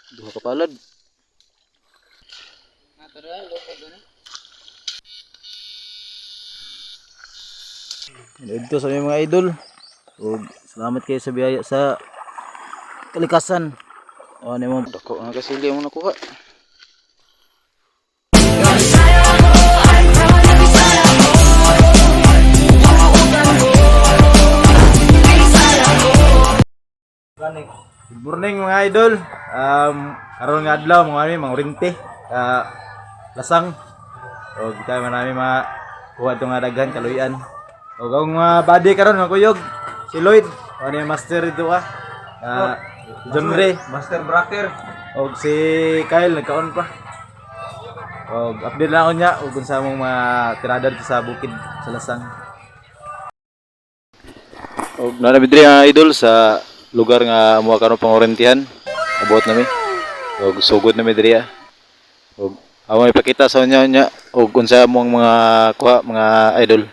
Duha ka palad. Ito sa mga idol. Ug salamat kayo sa biyaya sa kalikasan. O ano mo dako nga kasili mo nakuha. Good morning mga idol. Karon nga adlaw mga urinti. Lasang. O kita manami kuha itong daghan kaluyan. O kung body karon mga kuyog, si Lloyd, ano yung master dito ka? John Ray, Master Bracker. o si Kyle nagkaon pa. O update lang ako niya o kung sa mong mga tirada dito sa bukid sa Lasang. O nanabidri nga idol sa lugar nga mo karon pangorentihan. Abot nami. O sugod nami diri. O amo ipakita sa inyo nya o kung sa mong mga kuha mga idol.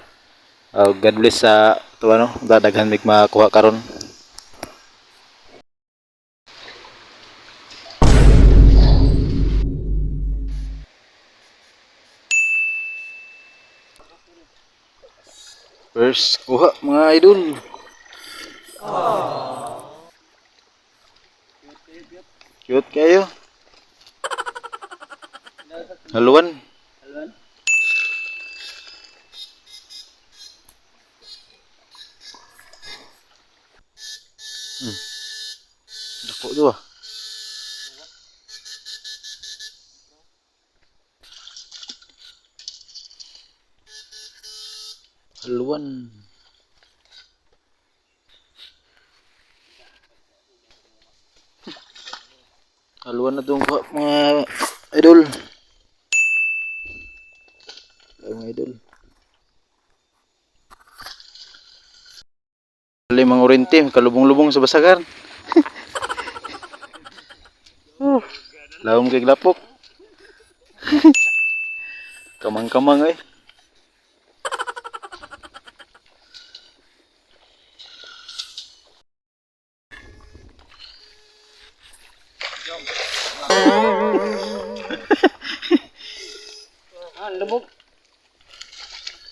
God bless sa to ano, dadaghan mig makuha karon. First kuha mga idol. Cute kayo. Haluan. Dako to ah. Haluan. Haluan na itong mga idol. Mga idol. Mga oriente, kalubong-lubong sa basagan. Lawom kay glapok. Kamang-kamang eh. Lubog.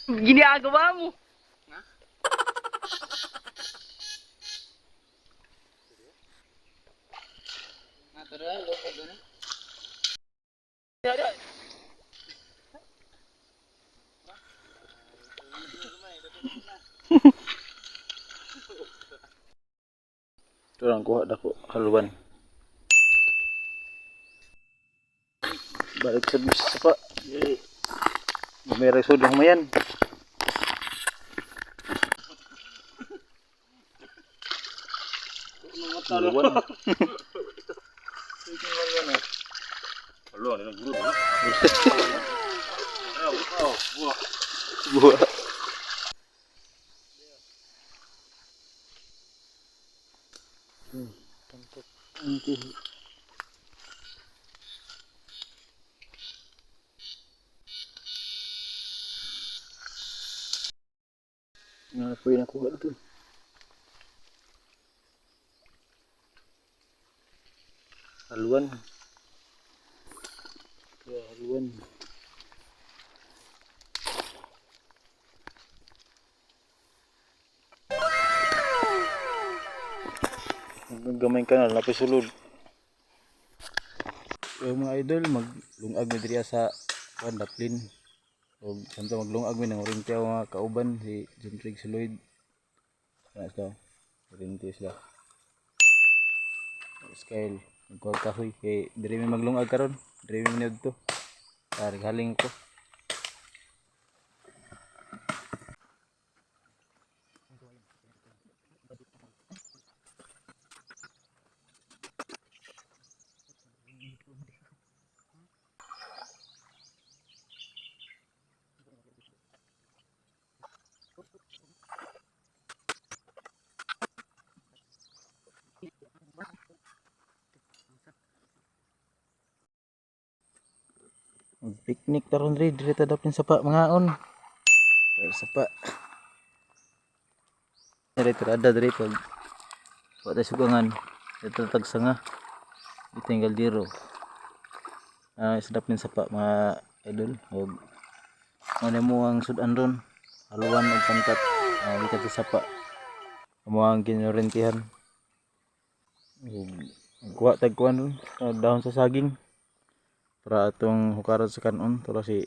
Ginagawa mo. Natural, lubog na. Ito lang kuha dako haluan. Balik sa sapa. May resod lang mayan. Haluan. Haluan, ini guru. Buah. Nah, poin aku buat tu. Haluan. Ya, haluan. Gamay kanal napay sulod. So, mga idol, maglungag mi diriya sa Daplin. O samtang maglungag mi nang orinti ako mga kauban si John Trigg, si Lloyd. Ano sila? Orinti sila. Skyle, nagkuhag kahoy kay diri mi maglungag karon. Diri mi minod to. Galing ko. Picnic taron diri ta Daplin sapa mangaon. Sapa. Diri tirada diri pag wa tay sugangan. Ito tagsanga. iting kaldero. Sedap din sapa mga idol. Og ano mo ang sudan ron, haluan og pantat. Dito sa sapa. Amo ang ginorentihan. Kuha tag kuan ron, dahon sa saging para atong hukaran sa kanon para si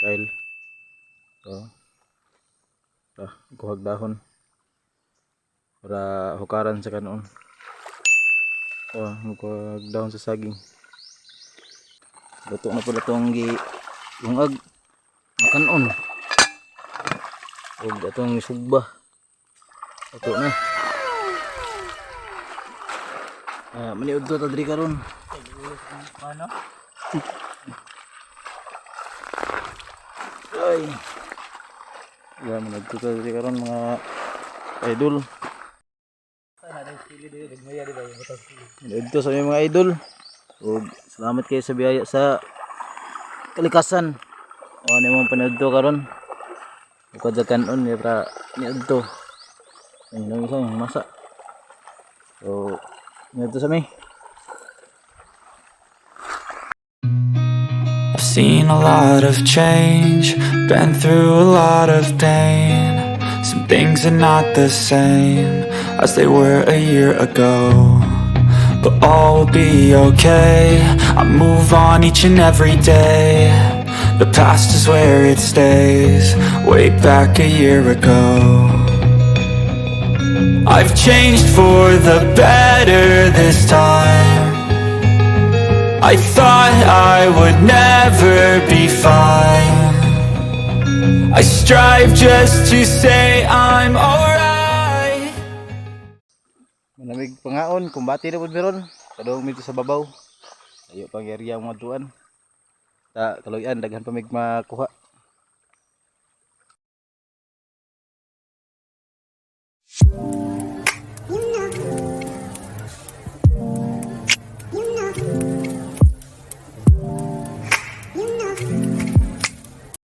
Kyle. Kuhag dahon para hukaran sa kanon. Kuhag dahon sa saging. Luto na pala itong lungag makanon. Huwag itong sugba. Ito na. Maniud to tadri karon. Ano? Ay. Maniud to tadri karon mga idol. Maniud to sa mga idol. Ug salamat kayo sa biyaya sa kalikasan. Ano mo panood to karon? Bukod sa kanon ya para niud to. Ang isa yung masa. So, niud to sa mi. I've seen a lot of change, been through a lot of pain. Some things are not the same as they were a year ago, but all will be okay. I move on each and every day. The past is where it stays, way back a year ago. I've changed for the better this time. I thought I would never be fine. I strive just to say I'm alright. Malamig pangaon, kumbati na pud meron. Kadong mito sa babaw. Ayo pang area ang maduan. Kaluyan daghan pa mig makuha.